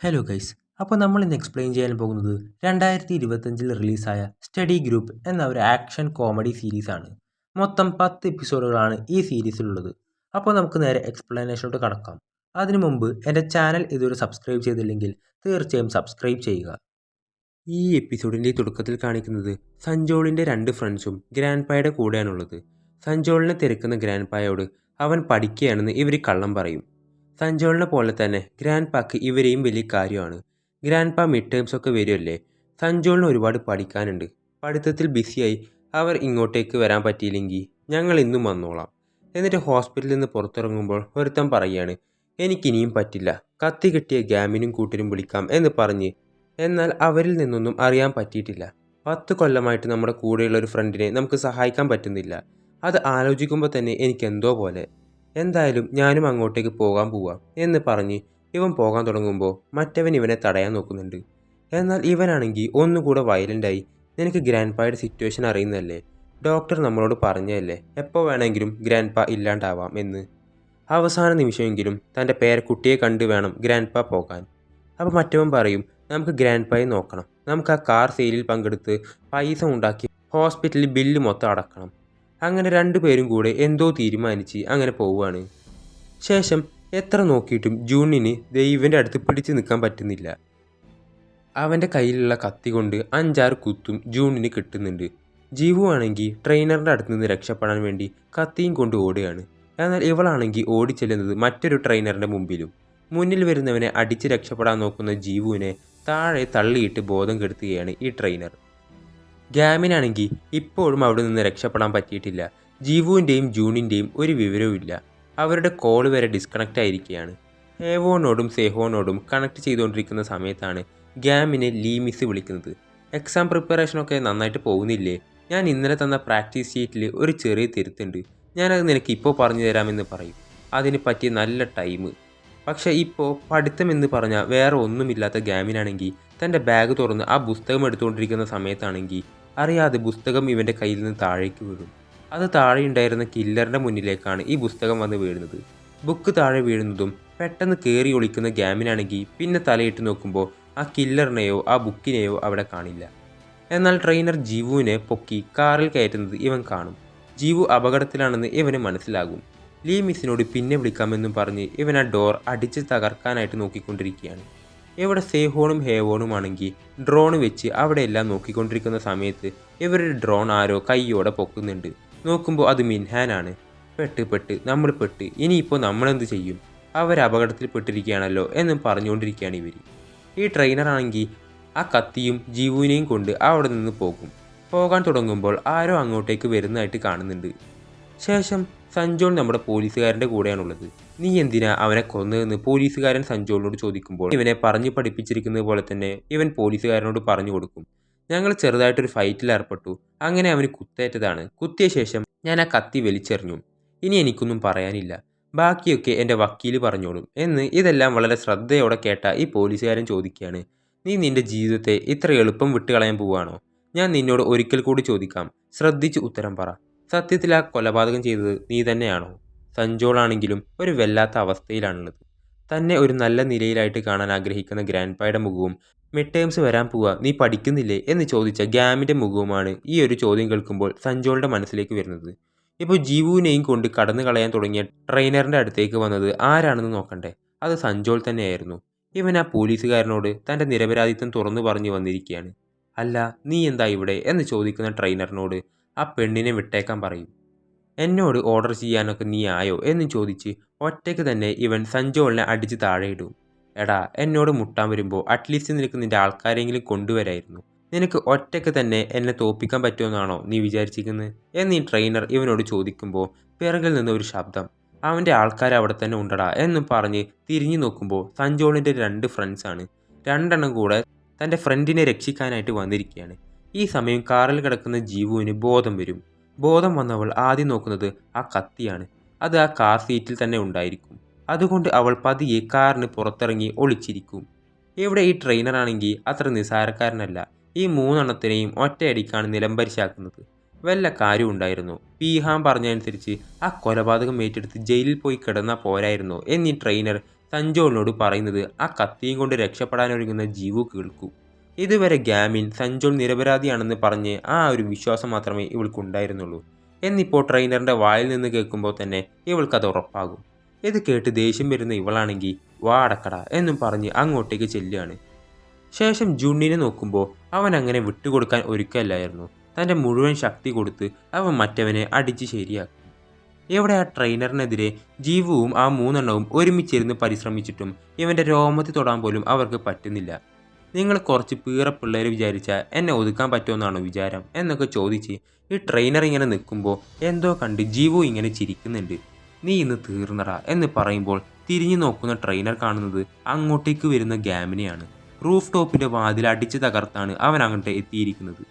Hello guys. അപ്പോൾ നമ്മൾ ഇന്ന് എക്സ്പ്ലെയിൻ ചെയ്യാൻ പോകുന്നത് 2025 റിലീസായ സ്റ്റഡി ഗ്രൂപ്പ് എന്ന ഒരു ആക്ഷൻ കോമഡി സീരീസാണ്. മൊത്തം 10 എപ്പിസോഡുകളാണ് ഈ സീരീസിലുള്ളത്. അപ്പോൾ നമുക്ക് നേരെ എക്സ്പ്ലനേഷനോട്ട് കടക്കാം. അതിനു മുമ്പ് എൻ്റെ ചാനൽ ഇതുവരെ സബ്സ്ക്രൈബ് ചെയ്തില്ലെങ്കിൽ തീർച്ചയായും സബ്സ്ക്രൈബ് ചെയ്യുക. ഈ എപ്പിസോഡിൻ്റെ തുടക്കത്തിൽ കാണിക്കുന്നത് സഞ്ജോളിൻ്റെ 2 ഫ്രണ്ട്സും ഗ്രാൻഡ് കൂടെയാണുള്ളത്. സഞ്ജോളിനെ തിരക്കുന്ന ഗ്രാൻഡ് അവൻ പഠിക്കുകയാണെന്ന് ഇവർ കള്ളം പറയും. സഞ്ജോളിനെ പോലെ തന്നെ ഗ്രാൻഡ് ഇവരെയും വലിയ കാര്യമാണ്. ഗ്രാൻഡ് മിഡ് ടേംസ് ഒക്കെ വരുമല്ലേ. സഞ്ജോളിന് ഒരുപാട് പഠിക്കാനുണ്ട്. പഠിത്തത്തിൽ ബിസിയായി അവർ ഇങ്ങോട്ടേക്ക് വരാൻ പറ്റിയില്ലെങ്കിൽ ഞങ്ങൾ ഇന്നും വന്നോളാം. എന്നിട്ട് ഹോസ്പിറ്റലിൽ നിന്ന് പുറത്തിറങ്ങുമ്പോൾ ഒരുത്തൻ പറയുകയാണ്, എനിക്കിനിയും പറ്റില്ല, കത്തി കിട്ടിയ ഗാമിനും കൂട്ടരും വിളിക്കാം എന്ന് പറഞ്ഞ്. എന്നാൽ അവരിൽ നിന്നൊന്നും അറിയാൻ പറ്റിയിട്ടില്ല. 10 കൊല്ലമായിട്ട് നമ്മുടെ കൂടെയുള്ള ഒരു ഫ്രണ്ടിനെ നമുക്ക് സഹായിക്കാൻ പറ്റുന്നില്ല. അത് ആലോചിക്കുമ്പോൾ തന്നെ എനിക്കെന്തോ പോലെ. എന്തായാലും ഞാനും അങ്ങോട്ടേക്ക് പോകാൻ പോവാം എന്ന് പറഞ്ഞ് ഇവൻ പോകാൻ തുടങ്ങുമ്പോൾ മറ്റവൻ ഇവനെ തടയാൻ നോക്കുന്നുണ്ട്. എന്നാൽ ഇവനാണെങ്കിൽ ഒന്നുകൂടെ വയലൻ്റായി. നിനക്ക് ഗ്രാൻഡ് സിറ്റുവേഷൻ അറിയുന്നതല്ലേ, ഡോക്ടർ നമ്മളോട് പറഞ്ഞതല്ലേ എപ്പോൾ വേണമെങ്കിലും ഗ്രാൻഡ് ഇല്ലാണ്ടാവാം എന്ന്. അവസാന നിമിഷമെങ്കിലും തൻ്റെ പേരക്കുട്ടിയെ കണ്ട് വേണം ഗ്രാൻഡ് പോകാൻ. അപ്പോൾ മറ്റവൻ പറയും, നമുക്ക് ഗ്രാൻഡ് നോക്കണം, നമുക്ക് ആ കാർ സെയിലിൽ പങ്കെടുത്ത് പൈസ ഉണ്ടാക്കി ഹോസ്പിറ്റലിൽ ബില്ല് മൊത്തം അടക്കണം. അങ്ങനെ 2 പേരും കൂടെ എന്തോ തീരുമാനിച്ച് അങ്ങനെ പോവുകയാണ്. ശേഷം എത്ര നോക്കിയിട്ടും ജൂണിന് ദൈവൻ്റെ അടുത്ത് പിടിച്ചു നിൽക്കാൻ പറ്റുന്നില്ല. അവൻ്റെ കയ്യിലുള്ള കത്തി കൊണ്ട് 5-6 കുത്തും ജൂണിന് കിട്ടുന്നുണ്ട്. ജീവു ആണെങ്കിൽ ട്രെയിനറിൻ്റെ അടുത്ത് നിന്ന് രക്ഷപ്പെടാൻ വേണ്ടി കത്തിയും കൊണ്ട് ഓടുകയാണ്. എന്നാൽ ഇവളാണെങ്കിൽ ഓടിച്ചെല്ലുന്നത് മറ്റൊരു ട്രെയിനറിൻ്റെ മുമ്പിലും. മുന്നിൽ വരുന്നവനെ അടിച്ച് രക്ഷപ്പെടാൻ നോക്കുന്ന ജീവുവിനെ താഴെ തള്ളിയിട്ട് ബോധം കെടുത്തുകയാണ് ഈ ട്രെയിനർ. ഗാമിനാണെങ്കിൽ ഇപ്പോഴും അവിടെ നിന്ന് രക്ഷപ്പെടാൻ പറ്റിയിട്ടില്ല. ജീവുവിൻ്റെയും ജൂണിൻ്റെയും ഒരു വിവരവും ഇല്ല. അവരുടെ കോൾ വരെ ഡിസ്കണക്റ്റ് ആയിരിക്കുകയാണ്. ഹേവോനോടും സെഹോനോടും കണക്ട് ചെയ്തുകൊണ്ടിരിക്കുന്ന സമയത്താണ് ഗാമിനെ ലീമിസ് വിളിക്കുന്നത്. എക്സാം പ്രിപ്പറേഷനൊക്കെ നന്നായിട്ട് പോകുന്നില്ലേ, ഞാൻ ഇന്നലെ തന്ന പ്രാക്ടീസ് ഷീറ്റിൽ ഒരു ചെറിയ തിരുത്തുണ്ട്, ഞാനത് നിനക്ക് ഇപ്പോൾ പറഞ്ഞു തരാമെന്ന് പറയും. അതിന് പറ്റിയ നല്ല ടൈം. പക്ഷേ ഇപ്പോൾ പഠിത്തം എന്ന് പറഞ്ഞാൽ വേറെ ഒന്നുമില്ലാത്ത ഗാമിനാണെങ്കിൽ തൻ്റെ ബാഗ് തുറന്ന് ആ പുസ്തകം എടുത്തുകൊണ്ടിരിക്കുന്ന സമയത്താണെങ്കിൽ അറിയാതെ പുസ്തകം ഇവൻ്റെ കയ്യിൽ നിന്ന് താഴേക്ക് വീഴും. അത് താഴെയുണ്ടായിരുന്ന കില്ലറിൻ്റെ മുന്നിലേക്കാണ് ഈ പുസ്തകം വന്ന് വീഴുന്നത്. ബുക്ക് താഴെ വീഴുന്നതും പെട്ടെന്ന് കയറി ഒളിക്കുന്ന ഗാമിനാണെങ്കിൽ പിന്നെ തലയിട്ട് നോക്കുമ്പോൾ ആ കില്ലറിനെയോ ആ ബുക്കിനെയോ അവിടെ കാണില്ല. എന്നാൽ ട്രെയിനർ ജീവുവിനെ പൊക്കി കാറിൽ കയറ്റുന്നത് ഇവൻ കാണും. ജീവു അപകടത്തിലാണെന്ന് ഇവന് മനസ്സിലാകും. ലീമിസിനോട് പിന്നെ വിളിക്കാമെന്നും പറഞ്ഞ് ഇവൻ ആ ഡോർ അടിച്ച് തകർക്കാനായിട്ട് നോക്കിക്കൊണ്ടിരിക്കുകയാണ്. ഇവിടെ സേഹോണും ഹേവോണുമാണെങ്കിൽ ഡ്രോൺ വെച്ച് അവിടെയെല്ലാം നോക്കിക്കൊണ്ടിരിക്കുന്ന സമയത്ത് ഇവരുടെ ഡ്രോൺ ആരോ കൈയോടെ പൊക്കുന്നുണ്ട്. നോക്കുമ്പോൾ അത് മിൻഹാനാണ്. നമ്മൾ പെട്ട് ഇനിയിപ്പോൾ നമ്മളെന്ത് ചെയ്യും, അവർ അപകടത്തിൽപ്പെട്ടിരിക്കുകയാണല്ലോ എന്നും പറഞ്ഞുകൊണ്ടിരിക്കുകയാണ് ഇവർ. ഈ ട്രെയിനറാണെങ്കിൽ ആ കത്തിയും ജീവുവിനെയും കൊണ്ട് അവിടെ നിന്ന് പോകാൻ തുടങ്ങുമ്പോൾ ആരോ അങ്ങോട്ടേക്ക് വരുന്നതായിട്ട് കാണുന്നുണ്ട്. ശേഷം സഞ്ജോൾ നമ്മുടെ പോലീസുകാരൻ്റെ കൂടെയാണുള്ളത്. നീ എന്തിനാ അവനെ കൊന്നതെന്ന് പോലീസുകാരൻ സഞ്ജോളിനോട് ചോദിക്കുമ്പോൾ ഇവനെ പറഞ്ഞു പഠിപ്പിച്ചിരിക്കുന്നത് പോലെ തന്നെ ഇവൻ പോലീസുകാരനോട് പറഞ്ഞു കൊടുക്കും, ഞങ്ങൾ ചെറുതായിട്ടൊരു ഫൈറ്റിൽ ഏർപ്പെട്ടു, അങ്ങനെ അവന് കുത്തേറ്റതാണ്, കുത്തിയ ശേഷം ഞാൻ ആ കത്തി വലിച്ചെറിഞ്ഞു, ഇനി എനിക്കൊന്നും പറയാനില്ല, ബാക്കിയൊക്കെ എൻ്റെ വക്കീൽ പറഞ്ഞോളും എന്ന്. ഇതെല്ലാം വളരെ ശ്രദ്ധയോടെ കേട്ട ഈ പോലീസുകാരൻ ചോദിക്കുകയാണ്, നീ നിൻ്റെ ജീവിതത്തെ ഇത്ര എളുപ്പം വിട്ടുകളയാൻ പോവുകയാണോ? ഞാൻ നിന്നോട് ഒരിക്കൽ കൂടി ചോദിക്കാം, ശ്രദ്ധിച്ച് ഉത്തരം പറ, സത്യത്തിൽ ആ കൊലപാതകം ചെയ്തത് നീ തന്നെയാണോ? സഞ്ജോളാണെങ്കിലും ഒരു വല്ലാത്ത അവസ്ഥയിലാണുള്ളത്. തന്നെ ഒരു നല്ല നിലയിലായിട്ട് കാണാൻ ആഗ്രഹിക്കുന്ന ഗ്രാൻഡ് മുഖവും മിഡ് ടേംസ് വരാൻ പോവുക, നീ പഠിക്കുന്നില്ലേ എന്ന് ചോദിച്ച ഗാമിൻ്റെ മുഖവുമാണ് ഈ ഒരു ചോദ്യം കേൾക്കുമ്പോൾ സഞ്ജോളുടെ മനസ്സിലേക്ക് വരുന്നത്. ഇപ്പോൾ ജീവുവിനെയും കൊണ്ട് കടന്നു കളയാൻ തുടങ്ങിയ ട്രെയിനറിൻ്റെ അടുത്തേക്ക് വന്നത് ആരാണെന്ന് നോക്കണ്ടേ, അത് സഞ്ജോൾ തന്നെയായിരുന്നു. ഇവൻ ആ പോലീസുകാരനോട് തൻ്റെ നിരപരാധിത്വം തുറന്നു പറഞ്ഞു വന്നിരിക്കുകയാണ്. അല്ല, നീ എന്താ ഇവിടെ എന്ന് ചോദിക്കുന്ന ട്രെയിനറിനോട് ആ പെണ്ണിനെ വിട്ടേക്കാൻ പറയും. എന്നോട് ഓർഡർ ചെയ്യാനൊക്കെ നീ ആയോ എന്ന് ചോദിച്ച് ഒറ്റയ്ക്ക് തന്നെ ഇവൻ സഞ്ജോളിനെ അടിച്ച് താഴെയിടും. എടാ, എന്നോട് മുട്ടാൻ വരുമ്പോൾ അറ്റ്ലീസ്റ്റ് നിനക്ക് നിൻ്റെ ആൾക്കാരെങ്കിലും കൊണ്ടുവരായിരുന്നു. നിനക്ക് ഒറ്റയ്ക്ക് തന്നെ എന്നെ തോൽപ്പിക്കാൻ പറ്റുമെന്നാണോ നീ വിചാരിച്ചിരിക്കുന്നത് എന്ന് ഈ ട്രെയിനർ ഇവനോട് ചോദിക്കുമ്പോൾ പിറകിൽ നിന്ന് ഒരു ശബ്ദം, അവൻ്റെ ആൾക്കാർ അവിടെ തന്നെ ഉണ്ടടാ എന്നും പറഞ്ഞ് തിരിഞ്ഞു നോക്കുമ്പോൾ സഞ്ജോളിൻ്റെ 2 ഫ്രണ്ട്സാണ്. 2 എണ്ണം കൂടെ തൻ്റെ ഫ്രണ്ടിനെ രക്ഷിക്കാനായിട്ട് വന്നിരിക്കുകയാണ്. ഈ സമയം കാറിൽ കിടക്കുന്ന ജീവുവിന് ബോധം വരും. ബോധം വന്നവൾ ആദ്യം നോക്കുന്നത് ആ കത്തിയാണ്. അത് ആ കാർ സീറ്റിൽ തന്നെ ഉണ്ടായിരിക്കും. അതുകൊണ്ട് അവൾ പതിയെ കാറിന് പുറത്തിറങ്ങി ഒളിച്ചിരിക്കും. ഇവിടെ ഈ ട്രെയിനറാണെങ്കിൽ അത്ര നിസ്സാരക്കാരനല്ല. ഈ 3 എണ്ണത്തിനെയും ഒറ്റയടിക്കാണ് നിലംപരിശാക്കുന്നത്. വല്ല കാര്യം ഉണ്ടായിരുന്നു, പീഹാൻ പറഞ്ഞതനുസരിച്ച് ആ കൊലപാതകം ഏറ്റെടുത്ത് ജയിലിൽ പോയി കിടന്നാൽ പോരായിരുന്നോ എന്നീ ട്രെയിനർ സഞ്ജോളിനോട് പറയുന്നത് ആ കത്തിയും കൊണ്ട് രക്ഷപ്പെടാനൊരുങ്ങുന്ന ജീവു കേൾക്കൂ. ഇതുവരെ ഗ്യാമിൻ സഞ്ജോൾ നിരപരാധിയാണെന്ന് പറഞ്ഞ് ആ ഒരു വിശ്വാസം മാത്രമേ ഇവൾക്കുണ്ടായിരുന്നുള്ളൂ. എന്നിപ്പോൾ ട്രെയിനറിൻ്റെ വായിൽ നിന്ന് കേൾക്കുമ്പോൾ തന്നെ ഇവൾക്കത് ഉറപ്പാകും. ഇത് കേട്ട് ദേഷ്യം വരുന്ന ഇവളാണെങ്കിൽ വാ അടക്കട എന്നും പറഞ്ഞ് അങ്ങോട്ടേക്ക് ചെല്ലുകയാണ്. ശേഷം ജുണ്ണിനെ നോക്കുമ്പോൾ അവൻ അങ്ങനെ വിട്ടുകൊടുക്കാൻ ഒരുക്കമല്ലായിരുന്നു. തൻ്റെ മുഴുവൻ ശക്തി കൊടുത്ത് അവൻ മറ്റവനെ അടിച്ച് ശരിയാക്കും. ഇവിടെ ആ ട്രെയിനറിനെതിരെ ജീവുവും ആ മൂന്നെണ്ണവും ഒരുമിച്ചിരുന്ന് പരിശ്രമിച്ചിട്ടും ഇവൻ്റെ രോമത്തിൽ തൊടാൻ പോലും അവർക്ക് പറ്റുന്നില്ല. നിങ്ങൾ കുറച്ച് പിള്ളേർ വിചാരിച്ചാൽ എന്നെ ഒതുക്കാൻ പറ്റുമെന്നാണോ വിചാരം എന്നൊക്കെ ചോദിച്ച് ഈ ട്രെയിനർ ഇങ്ങനെ നിൽക്കുമ്പോൾ എന്തോ കണ്ട് ജീവു ഇങ്ങനെ ചിരിക്കുന്നുണ്ട്. നീ ഇന്ന് തീർന്നടാ എന്ന് പറയുമ്പോൾ തിരിഞ്ഞു നോക്കുന്ന ട്രെയിനർ കാണുന്നത് അങ്ങോട്ടേക്ക് വരുന്ന ഗ്യാമിനെയാണ്. റൂഫ് ടോപ്പിൻ്റെ വാതിൽ അടിച്ച് തകർത്താണ് അവൻ അങ്ങോട്ട് എത്തിയിരിക്കുന്നത്.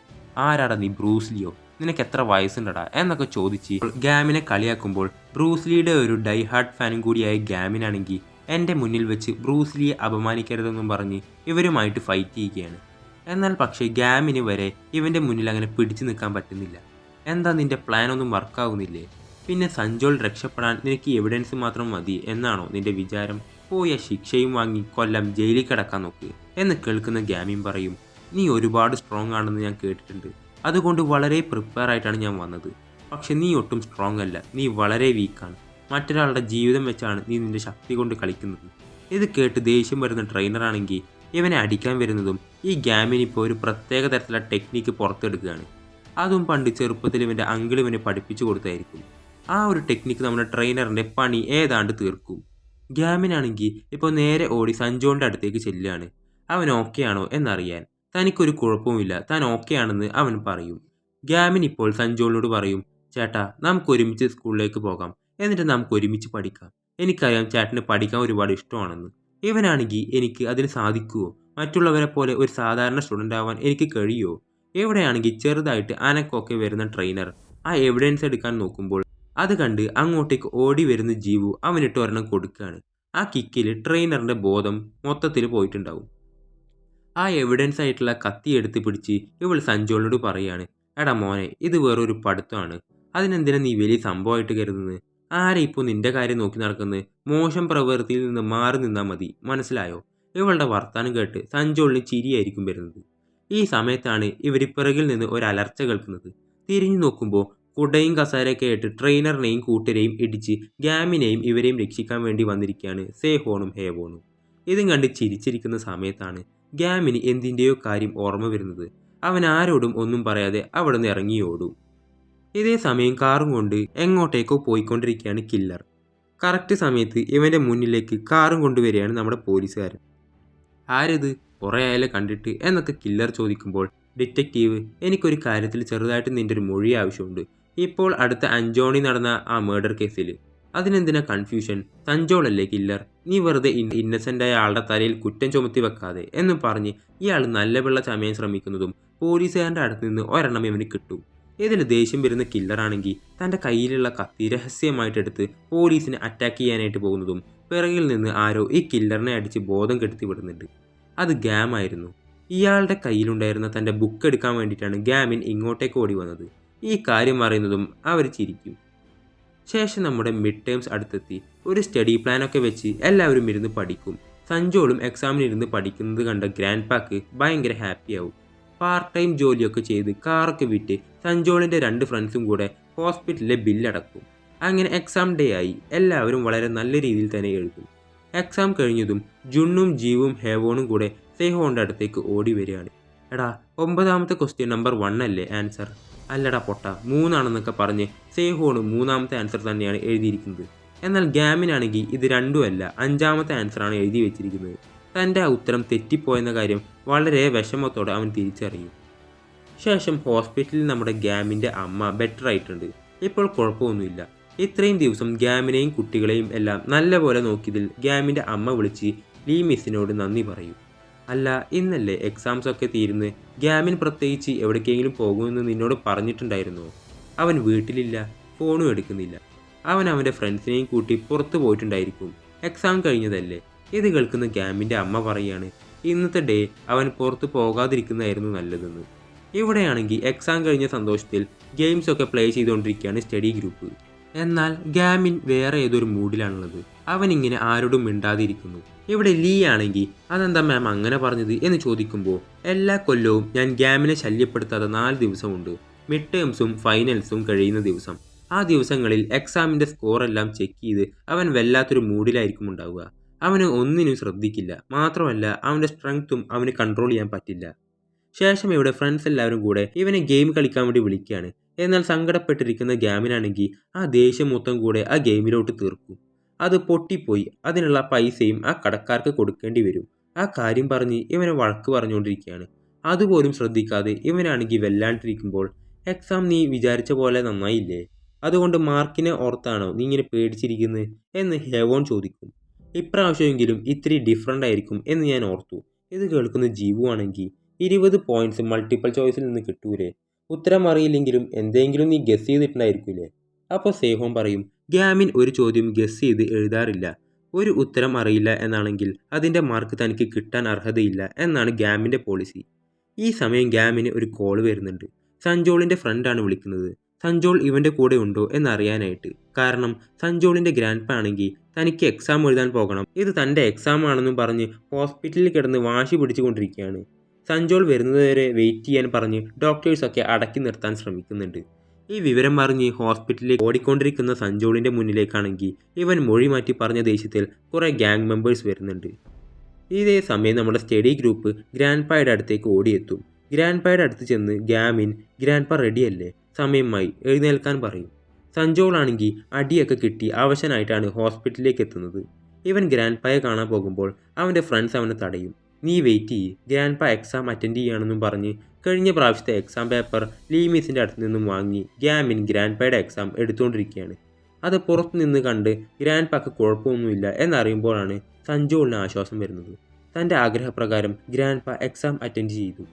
ആരാടാ നീ, ബ്രൂസ്ലിയോ? നിനക്ക് എത്ര വയസ്സുണ്ടടാ എന്നൊക്കെ ചോദിച്ച് ഗ്യാമിനെ കളിയാക്കുമ്പോൾ ബ്രൂസ്ലിയുടെ ഒരു ഡൈ ഹാർഡ് ഫാനും കൂടിയായ ഗ്യാമിനാണെങ്കിൽ എൻ്റെ മുന്നിൽ വെച്ച് ബ്രൂസ്ലിയെ അപമാനിക്കരുതെന്നും പറഞ്ഞ് ഇവരുമായിട്ട് ഫൈറ്റ് ചെയ്യുകയാണ്. എന്നാൽ പക്ഷേ ഗ്യാമിന് വരെ ഇവൻ്റെ മുന്നിൽ അങ്ങനെ പിടിച്ചു നിൽക്കാൻ പറ്റുന്നില്ല. എന്താ നിൻ്റെ പ്ലാൻ ഒന്നും വർക്കാവുന്നില്ലേ? പിന്നെ സഞ്ജോൾ രക്ഷപ്പെടാൻ നിനക്ക് എവിഡൻസ് മാത്രം മതി എന്നാണോ നിൻ്റെ വിചാരം? പോയ ശിക്ഷയും വാങ്ങി കൊല്ലം ജയിലിൽ കിടക്കാൻ നോക്ക് എന്ന് കേൾക്കുന്ന ഗ്യാമിൻ പറയും, നീ ഒരുപാട് സ്ട്രോങ് ആണെന്ന് ഞാൻ കേട്ടിട്ടുണ്ട്. അതുകൊണ്ട് വളരെ പ്രിപ്പയർ ആയിട്ടാണ് ഞാൻ വന്നത്. പക്ഷെ നീ ഒട്ടും സ്ട്രോങ് അല്ല, നീ വളരെ വീക്കാണ്. മറ്റൊരാളുടെ ജീവിതം വെച്ചാണ് നീ നിൻ്റെ ശക്തി കൊണ്ട് കളിക്കുന്നത്. ഇത് കേട്ട് ദേഷ്യം വരുന്ന ട്രെയിനറാണെങ്കിൽ ഇവനെ അടിക്കാൻ വരുന്നതും ഈ ഗ്യാമിന് ഇപ്പോൾ ഒരു പ്രത്യേക തരത്തിലുള്ള ടെക്നിക്ക് പുറത്തെടുക്കുകയാണ്. അതും പണ്ട് ചെറുപ്പത്തിൽ ഇവൻ്റെ അങ്കിൾ ഇവനെ പഠിപ്പിച്ചു കൊടുത്തായിരിക്കും. ആ ഒരു ടെക്നിക്ക് നമ്മുടെ ട്രെയിനറിൻ്റെ പണി ഏതാണ്ട് തീർക്കും. ഗ്യാമിനാണെങ്കിൽ ഇപ്പോൾ നേരെ ഓടി സഞ്ജോളിൻ്റെ അടുത്തേക്ക് ചെല്ലുകയാണ്. അവൻ ഓക്കെ ആണോ എന്നറിയാൻ. തനിക്കൊരു കുഴപ്പവുമില്ല, താൻ ഓക്കെ ആണെന്ന് അവൻ പറയും. ഗ്യാമിൻ ഇപ്പോൾ സഞ്ജോളിനോട് പറയും, ചേട്ടാ നമുക്ക് ഒരുമിച്ച് സ്കൂളിലേക്ക് പോകാം, എന്നിട്ട് നമുക്ക് ഒരുമിച്ച് പഠിക്കാം. എനിക്കറിയാം ചേട്ടന് പഠിക്കാൻ ഒരുപാട് ഇഷ്ടമാണെന്ന്. ഇവനാണെങ്കിൽ എനിക്ക് അതിന് സാധിക്കുമോ? മറ്റുള്ളവരെ പോലെ ഒരു സാധാരണ സ്റ്റുഡൻ്റ് ആവാൻ എനിക്ക് കഴിയുമോ? എവിടെയാണെങ്കിൽ ചെറുതായിട്ട് അനക്കൊക്കെ വരുന്ന ട്രെയിനർ ആ എവിഡൻസ് എടുക്കാൻ നോക്കുമ്പോൾ അത് കണ്ട് അങ്ങോട്ടേക്ക് ഓടി വരുന്ന ജീവു അവനിട്ട് ഒരെണ്ണം കൊടുക്കുകയാണ്. ആ കിക്കിൽ ട്രെയിനറിൻ്റെ ബോധം മൊത്തത്തിൽ പോയിട്ടുണ്ടാവും. ആ എവിഡൻസ് ആയിട്ടുള്ള കത്തി എടുത്ത് പിടിച്ച് ഇവൾ സഞ്ജോളിനോട് പറയാണ്, എടാ മോനെ, ഇത് വേറൊരു പഠിത്തമാണ്. അതിനെന്തിനാ നീ വലിയ സംഭവമായിട്ട് കരുതുന്നത്? ആരെ ഇപ്പോൾ നിന്റെ കാര്യം നോക്കി നടക്കുന്നത്? മോശം പ്രവൃത്തിയിൽ നിന്ന് മാറി നിന്നാൽ മതി, മനസ്സിലായോ? ഇവളുടെ വർത്താനം കേട്ട് സഞ്ജോളിന് ചിരിയായിരിക്കും വരുന്നത്. ഈ സമയത്താണ് ഇവർ പിറകിൽ നിന്ന് ഒരു അലർച്ച കേൾക്കുന്നത്. തിരിഞ്ഞു നോക്കുമ്പോൾ കുടയും കസാരയൊക്കെ ആയിട്ട് ട്രെയിനറിനെയും കൂട്ടരെയും ഇടിച്ച് ഗ്യാമിനെയും ഇവരെയും രക്ഷിക്കാൻ വേണ്ടി വന്നിരിക്കുകയാണ് സേഹോണും ഹേവോണും. ഇതും കണ്ട് ചിരിച്ചിരിക്കുന്ന സമയത്താണ് ഗ്യാമിന് എന്തിൻ്റെയോ കാര്യം ഓർമ്മ വരുന്നത്. അവൻ ആരോടും ഒന്നും പറയാതെ അവിടെ നിന്ന് ഇറങ്ങിയോടും. ഇതേ സമയം കാറും കൊണ്ട് എങ്ങോട്ടേക്കോ പോയിക്കൊണ്ടിരിക്കുകയാണ് കില്ലർ. കറക്റ്റ് സമയത്ത് ഇവൻ്റെ മുന്നിലേക്ക് കാറും കൊണ്ടുവരികയാണ് നമ്മുടെ പോലീസുകാരൻ. ആരിത്, കുറേ ആയാലും കണ്ടിട്ട് എന്നൊക്കെ കില്ലർ ചോദിക്കുമ്പോൾ, ഡിറ്റക്റ്റീവ്, എനിക്കൊരു കാര്യത്തിൽ ചെറുതായിട്ട് നിൻ്റെ ഒരു മൊഴി ആവശ്യമുണ്ട്. ഇപ്പോൾ അടുത്ത അഞ്ചോണി നടന്ന ആ മേർഡർ കേസിൽ. അതിനെന്തിനാ കൺഫ്യൂഷൻ? സഞ്ജോളല്ലേ കില്ലർ? നീ വെറുതെ ഇന്നസെൻ്റായ ആളുടെ തലയിൽ കുറ്റം ചുമത്തി വെക്കാതെ എന്നും പറഞ്ഞ് ഇയാൾ നല്ല വെള്ള ചമയാൻ ശ്രമിക്കുന്നതും പോലീസുകാരൻ്റെ അടുത്ത് നിന്ന് ഒരെണ്ണം ഇവന് കിട്ടും. ഇതിൽ ദേഷ്യം വരുന്ന കില്ലറാണെങ്കിൽ തൻ്റെ കയ്യിലുള്ള കത്തി രഹസ്യമായിട്ടെടുത്ത് പോലീസിനെ അറ്റാക്ക് ചെയ്യാനായിട്ട് പോകുന്നതും പിറകിൽ നിന്ന് ആരോ ഈ കില്ലറിനെ അടിച്ച് ബോധം കെടുത്തി വിടുന്നുണ്ട്. അത് ഗ്യാം ആയിരുന്നു. ഇയാളുടെ കയ്യിലുണ്ടായിരുന്ന തൻ്റെ ബുക്ക് എടുക്കാൻ വേണ്ടിയിട്ടാണ് ഗ്യാമിൻ ഇങ്ങോട്ടേക്ക് ഓടി വന്നത്. ഈ കാര്യം അറിയുന്നതും അവർ ചിരിക്കും. ശേഷം നമ്മുടെ മിഡ് ടേംസ് അടുത്തെത്തി. ഒരു സ്റ്റഡി പ്ലാനൊക്കെ വെച്ച് എല്ലാവരും ഇരുന്ന് പഠിക്കും. സഞ്ജോളും എക്സാമിനിരുന്ന് പഠിക്കുന്നത് കണ്ട ഗ്രാൻഡ് പാക്ക് ഭയങ്കര ഹാപ്പിയാവും. പാർട്ട് ടൈം ജോലിയൊക്കെ ചെയ്ത് കാറൊക്കെ വിറ്റ് സഞ്ജോളിൻ്റെ 2 ഫ്രണ്ട്സും കൂടെ ഹോസ്പിറ്റലിലെ ബില്ലടക്കും. അങ്ങനെ എക്സാം ഡേ ആയി. എല്ലാവരും വളരെ നല്ല രീതിയിൽ തന്നെ എഴുതും. എക്സാം കഴിഞ്ഞതും ജുണ്ണും ജീവും ഹേവോണും കൂടെ സേഹോണിൻ്റെ അടുത്തേക്ക് ഓടി വരികയാണ്. എടാ, 9ാമത്തെ ക്വസ്റ്റ്യൻ നമ്പർ 1 അല്ലേ ആൻസർ? അല്ലടാ പൊട്ട, 3 ആണെന്നൊക്കെ പറഞ്ഞ് സേഹോണ് 3ാമത്തെ ആൻസർ തന്നെയാണ് എഴുതിയിരിക്കുന്നത്. എന്നാൽ ഗ്യാമിനാണെങ്കിൽ ഇത് 2 അല്ല, 5ാമത്തെ ആൻസറാണ് എഴുതി വെച്ചിരിക്കുന്നത്. തൻ്റെ ആ ഉത്തരം തെറ്റിപ്പോയെന്ന കാര്യം വളരെ വിഷമത്തോടെ അവൻ തിരിച്ചറിയും. ശേഷം ഹോസ്പിറ്റലിൽ നമ്മുടെ ഗ്യാമിൻ്റെ അമ്മ ബെറ്റർ ആയിട്ടുണ്ട്. ഇപ്പോൾ കുഴപ്പമൊന്നുമില്ല. ഇത്രയും ദിവസം ഗ്യാമിനെയും കുട്ടികളെയും എല്ലാം നല്ലപോലെ നോക്കിയതിൽ ഗ്യാമിൻ്റെ അമ്മ വിളിച്ച് ലീ മിസ്സിനോട് നന്ദി പറയും. അല്ല, ഇന്നല്ലേ എക്സാംസ് ഒക്കെ തീരുന്ന്? ഗ്യാമിൻ പ്രത്യേകിച്ച് എവിടേക്കെങ്കിലും പോകുമെന്ന് നിന്നോട് പറഞ്ഞിട്ടുണ്ടായിരുന്നോ? അവൻ വീട്ടിലില്ല, ഫോണും എടുക്കുന്നില്ല. അവൻ അവൻ്റെ ഫ്രണ്ട്സിനെയും കൂട്ടി പുറത്തു പോയിട്ടുണ്ടായിരിക്കും. എക്സാം കഴിഞ്ഞതല്ലേ? ഇത് കേൾക്കുന്ന ഗ്യാമിൻ്റെ അമ്മ പറയുകയാണ്, ഇന്നത്തെ ഡേ അവൻ പുറത്ത് പോകാതിരിക്കുന്നതായിരുന്നു നല്ലതെന്ന്. ഇവിടെയാണെങ്കിൽ എക്സാം കഴിഞ്ഞ സന്തോഷത്തിൽ ഗെയിംസൊക്കെ പ്ലേ ചെയ്തുകൊണ്ടിരിക്കുകയാണ് സ്റ്റഡി ഗ്രൂപ്പ്. എന്നാൽ ഗാമിൻ വേറെ ഏതൊരു മൂഡിലാണുള്ളത്. അവനിങ്ങനെ ആരോടും മിണ്ടാതിരിക്കുന്നു. ഇവിടെ ലീ ആണെങ്കിൽ അതെന്താ മാം അങ്ങനെ പറഞ്ഞത് എന്ന് ചോദിക്കുമ്പോൾ എല്ലാ കൊല്ലവും ഞാൻ ഗാമിനെ ശല്യപ്പെടുത്താതെ 4 ദിവസമുണ്ട്. മിഡ് ടേംസും ഫൈനൽസും കഴിയുന്ന ദിവസം. ആ ദിവസങ്ങളിൽ എക്സാമിൻ്റെ സ്കോറെല്ലാം ചെക്ക് ചെയ്ത് അവൻ വല്ലാത്തൊരു മൂഡിലായിരിക്കും ഉണ്ടാവുക. അവന് ഒന്നിനും ശ്രദ്ധിക്കില്ല. മാത്രമല്ല അവൻ്റെ സ്ട്രെങ്ത്തും അവന് കൺട്രോൾ ചെയ്യാൻ പറ്റില്ല. ശേഷം ഇവിടെ ഫ്രണ്ട്സ് എല്ലാവരും കൂടെ ഇവനെ ഗെയിം കളിക്കാൻ വേണ്ടി വിളിക്കുകയാണ്. എന്നാൽ സങ്കടപ്പെട്ടിരിക്കുന്ന ഗാമിനാണെങ്കിൽ ആ ദേഷ്യം മൊത്തം കൂടെ ആ ഗെയിമിലോട്ട് തീർക്കും. അത് പൊട്ടിപ്പോയി. അതിനുള്ള പൈസയും ആ കടക്കാർക്ക് കൊടുക്കേണ്ടി വരും. ആ കാര്യം പറഞ്ഞ് ഇവനെ വഴക്ക് പറഞ്ഞുകൊണ്ടിരിക്കുകയാണ്. അതുപോലും ശ്രദ്ധിക്കാതെ ഇവനാണെങ്കിൽ വെല്ലാണ്ടിരിക്കുമ്പോൾ എക്സാം നീ വിചാരിച്ച പോലെ നന്നായില്ലേ, അതുകൊണ്ട് മാർക്കിനെ ഓർത്താണോ നീ ഇങ്ങനെ പേടിച്ചിരിക്കുന്നത് എന്ന് ഹേവോൺ ചോദിക്കും. ഇപ്രാവശ്യമെങ്കിലും ഇത്തിരി ഡിഫറൻ്റ് ആയിരിക്കും എന്ന് ഞാൻ ഓർത്തു. ഇത് കേൾക്കുന്ന ജീവു ആണെങ്കിൽ 20 പോയിന്റ്സ് മൾട്ടിപ്പിൾ ചോയ്സിൽ നിന്ന് കിട്ടൂലേ, ഉത്തരം അറിയില്ലെങ്കിലും എന്തെങ്കിലും നീ ഗസ് ചെയ്തിട്ടുണ്ടായിരിക്കൂലേ. അപ്പോൾ സേഹോൺ പറയും, ഗാമിൻ ഒരു ചോദ്യം ഗസ് ചെയ്ത് എഴുതാറില്ല. ഒരു ഉത്തരം അറിയില്ല എന്നാണെങ്കിൽ അതിൻ്റെ മാർക്ക് തനിക്ക് കിട്ടാൻ അർഹതയില്ല എന്നാണ് ഗാമിൻ്റെ പോളിസി. ഈ സമയം ഗാമിന് ഒരു കോൾ വരുന്നുണ്ട്. സഞ്ജോളിൻ്റെ ഫ്രണ്ടാണ് വിളിക്കുന്നത്. സഞ്ജോൾ ഇവൻ്റെ കൂടെ ഉണ്ടോ എന്നറിയാനായിട്ട്. കാരണം സഞ്ജോളിൻ്റെ ഗ്രാൻഡ് പാ ആണെങ്കിൽ തനിക്ക് എക്സാം എഴുതാൻ പോകണം, ഇത് തൻ്റെ എക്സാം ആണെന്നും പറഞ്ഞ് ഹോസ്പിറ്റലിൽ കിടന്ന് വാശി പിടിച്ചുകൊണ്ടിരിക്കുകയാണ്. സഞ്ജോൾ വരുന്നതുവരെ വെയിറ്റ് ചെയ്യാൻ പറഞ്ഞ് ഡോക്ടേഴ്സൊക്കെ അടക്കി നിർത്താൻ ശ്രമിക്കുന്നുണ്ട്. ഈ വിവരം പറഞ്ഞ് ഹോസ്പിറ്റലിൽ ഓടിക്കൊണ്ടിരിക്കുന്ന സഞ്ജോളിൻ്റെ മുന്നിലേക്കാണെങ്കിൽ ഇവൻ മൊഴി മാറ്റി പറഞ്ഞ ദേഷ്യത്തിൽ കുറേ ഗ്യാങ് മെമ്പേഴ്സ് വരുന്നുണ്ട്. ഇതേ സമയം നമ്മുടെ സ്റ്റഡി ഗ്രൂപ്പ് ഗ്രാൻഡ് പായുടെ അടുത്തേക്ക് ഓടിയെത്തും. ഗ്രാൻഡ് പായുടെ അടുത്ത് ചെന്ന് ഗാമിൻ, ഗ്രാൻഡ് പാ റെഡിയല്ലേ, സമയമായി, എഴുന്നേൽക്കാൻ പറയും. സഞ്ജോളാണെങ്കിൽ അടിയൊക്കെ കിട്ടി അവശനായിട്ടാണ് ഹോസ്പിറ്റലിലേക്ക് എത്തുന്നത്. ഇവൻ ഗ്രാൻഡ് പായെ കാണാൻ പോകുമ്പോൾ അവൻ്റെ ഫ്രണ്ട്സ് അവനെ തടയും. നീ വെയിറ്റ് ചെയ്യ്, ഗ്രാൻഡ് പാ എക്സാം അറ്റൻഡ് ചെയ്യുകയാണെന്നും പറഞ്ഞ് കഴിഞ്ഞ പ്രാവശ്യത്തെ എക്സാം പേപ്പർ ലീമീസിൻ്റെ അടുത്ത് നിന്നും വാങ്ങി ഗാമിൻ ഗ്രാൻഡ് പായുടെ എക്സാം എടുത്തുകൊണ്ടിരിക്കുകയാണ്. അത് പുറത്തു നിന്ന് കണ്ട് ഗ്രാൻഡ് പാക്ക് കുഴപ്പമൊന്നുമില്ല എന്നറിയുമ്പോഴാണ് സഞ്ജോളിന് ആശ്വാസം വരുന്നത്. തൻ്റെ ആഗ്രഹപ്രകാരം ഗ്രാൻഡ് പാ എക്സാം അറ്റൻഡ് ചെയ്തു.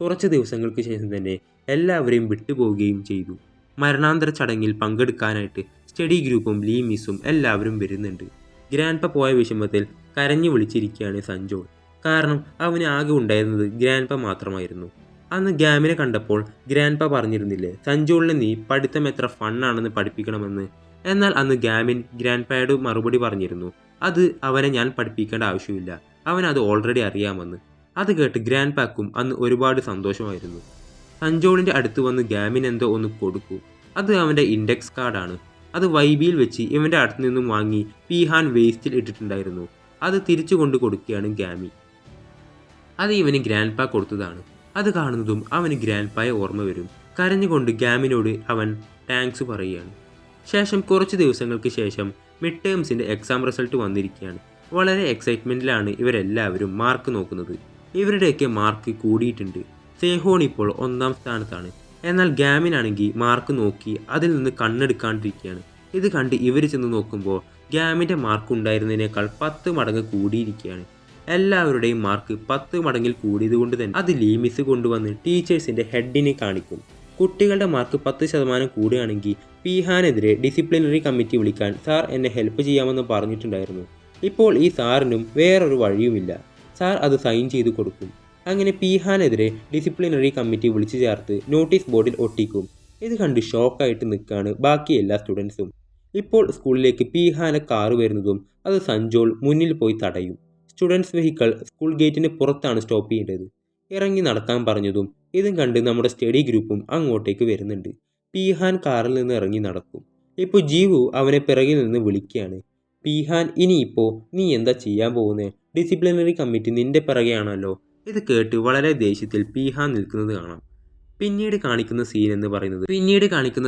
കുറച്ച് ദിവസങ്ങൾക്ക് ശേഷം തന്നെ എല്ലാവരെയും വിട്ടുപോവുകയും ചെയ്തു. മരണാന്തര ചടങ്ങിൽ പങ്കെടുക്കാനായിട്ട് സ്റ്റഡി ഗ്രൂപ്പും ലീമീസും എല്ലാവരും വരുന്നുണ്ട്. ഗ്രാൻഡ് പാ പോയ വിഷമത്തിൽ കരഞ്ഞു വിളിച്ചിരിക്കുകയാണ് സഞ്ജോൾ. കാരണം അവന് ആകെ ഉണ്ടായിരുന്നത് ഗ്രാൻഡ് പാ മാത്രമായിരുന്നു. അന്ന് ഗാമിനെ കണ്ടപ്പോൾ ഗ്രാൻഡ് പാ പറഞ്ഞിരുന്നില്ലേ, സഞ്ജോളിനെ നീ പഠിത്തം എത്ര ഫണ്ണാണെന്ന് പഠിപ്പിക്കണമെന്ന്. എന്നാൽ അന്ന് ഗാമിൻ ഗ്രാൻഡ് പായോട് മറുപടി പറഞ്ഞിരുന്നു, അത് അവനെ ഞാൻ പഠിപ്പിക്കേണ്ട ആവശ്യമില്ല, അവനത് ഓൾറെഡി അറിയാമെന്ന്. അത് കേട്ട് ഗ്രാൻഡ് പാക്കും അന്ന് ഒരുപാട് സന്തോഷമായിരുന്നു. സഞ്ജോളിൻ്റെ അടുത്ത് വന്ന് ഗാമിൻ എന്തോ ഒന്ന് കൊടുക്കൂ. അത് അവൻ്റെ ഇൻഡെക്സ് കാർഡാണ്. അത് വൈബിയിൽ വെച്ച് ഇവൻ്റെ അടുത്ത് നിന്നും വാങ്ങി പീഹാൻ വേസ്റ്റിൽ ഇട്ടിട്ടുണ്ടായിരുന്നു. അത് തിരിച്ചു കൊണ്ട് കൊടുക്കുകയാണ് ഗാമി. അത് ഇവന് ഗ്രാൻഡ് പാ കൊടുത്തതാണ്. അത് കാണുന്നതും അവന് ഗ്രാൻഡ് പായെ ഓർമ്മ വരും. കരഞ്ഞുകൊണ്ട് ഗാമിനോട് അവൻ താങ്ക്സ് പറയുകയാണ്. ശേഷം കുറച്ച് ദിവസങ്ങൾക്ക് ശേഷം മിഡ് ടേംസിൻ്റെ എക്സാം റിസൾട്ട് വന്നിരിക്കുകയാണ്. വളരെ എക്സൈറ്റ്മെൻറ്റിലാണ് ഇവരെല്ലാവരും മാർക്ക് നോക്കുന്നത്. ഇവരുടെയൊക്കെ മാർക്ക് കൂടിയിട്ടുണ്ട്. സേഹോൺ ഇപ്പോൾ 1ാം സ്ഥാനത്താണ്. എന്നാൽ ഗാമിനാണെങ്കിൽ മാർക്ക് നോക്കി അതിൽ നിന്ന് കണ്ണെടുക്കാണ്ടിരിക്കുകയാണ്. ഇത് കണ്ട് ഇവർ ചെന്ന് നോക്കുമ്പോൾ ഗാമിൻ്റെ മാർക്ക് ഉണ്ടായിരുന്നതിനേക്കാൾ 10 മടങ്ങ് കൂടിയിരിക്കുകയാണ്. എല്ലാവരുടെയും മാർക്ക് 10 മടങ്ങിൽ കൂടിയതുകൊണ്ട് തന്നെ അത് ലീമിസ് കൊണ്ടുവന്ന് ടീച്ചേഴ്സിൻ്റെ ഹെഡിനെ കാണിക്കും. കുട്ടികളുടെ മാർക്ക് 10% കൂടുകയാണെങ്കിൽ പീഹാനെതിരെ ഡിസിപ്ലിനറി കമ്മിറ്റി വിളിക്കാൻ സാർ എന്നെ ഹെൽപ്പ് ചെയ്യാമെന്ന് പറഞ്ഞിട്ടുണ്ടായിരുന്നു. ഇപ്പോൾ ഈ സാറിനും വേറൊരു വഴിയുമില്ല. സാർ അത് സൈൻ ചെയ്ത് കൊടുക്കും. അങ്ങനെ പീഹാനെതിരെ ഡിസിപ്ലിനറി കമ്മിറ്റി വിളിച്ചു ചേർത്ത് നോട്ടീസ് ബോർഡിൽ ഒട്ടിക്കും. ഇത് കണ്ട് ഷോക്കായിട്ട് നിൽക്കുകയാണ് ബാക്കി എല്ലാ സ്റ്റുഡൻസും. ഇപ്പോൾ സ്കൂളിലേക്ക് പീഹാനെ കാറ് വരുന്നതും അത് സഞ്ജോൾ മുന്നിൽ പോയി തടയും. സ്റ്റുഡൻസ് വെഹിക്കിൾ സ്കൂൾ ഗേറ്റിന് പുറത്താണ് സ്റ്റോപ്പ് ചെയ്യേണ്ടത്. ഇറങ്ങി നടക്കാൻ പറഞ്ഞതും ഇതും കണ്ട് നമ്മുടെ സ്റ്റഡി ഗ്രൂപ്പും അങ്ങോട്ടേക്ക് വരുന്നുണ്ട്. പീഹാൻ കാറിൽ നിന്ന് ഇറങ്ങി നടക്കും. ഇപ്പോൾ ജീവു അവനെ പിറകിൽ നിന്ന് വിളിക്കുകയാണ്. പീഹാൻ, ഇനിയിപ്പോൾ നീ എന്താ ചെയ്യാൻ പോകുന്നത്? ഡിസിപ്ലിനറി കമ്മിറ്റി നിന്റെ പിറകെയാണല്ലോ. ഇത് കേട്ട് വളരെ ദേഷ്യത്തിൽ പീഹാൻ നിൽക്കുന്നത് കാണാം. പിന്നീട് കാണിക്കുന്ന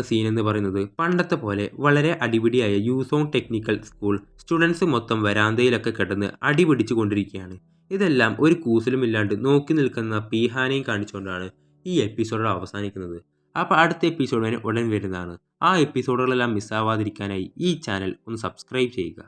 സീൻ എന്ന് പറയുന്നത് പണ്ടത്തെ പോലെ വളരെ അടിപിടിയായ യൂസോൺ ടെക്നിക്കൽ സ്കൂൾ സ്റ്റുഡൻസ് മൊത്തം വരാന്തയിലൊക്കെ കിടന്ന് അടിപിടിച്ചു കൊണ്ടിരിക്കുകയാണ്. ഇതെല്ലാം ഒരു കൂസലുമില്ലാണ്ട് നോക്കി നിൽക്കുന്ന പീഹാനെയും കാണിച്ചുകൊണ്ടാണ് ഈ എപ്പിസോഡ് അവസാനിക്കുന്നത്. അപ്പോൾ അടുത്ത എപ്പിസോഡ് ഉടൻ വരുന്നതാണ്. ആ എപ്പിസോഡുകളെല്ലാം മിസ്സാവാതിരിക്കാനായി ഈ ചാനൽ ഒന്ന് സബ്സ്ക്രൈബ് ചെയ്യുക.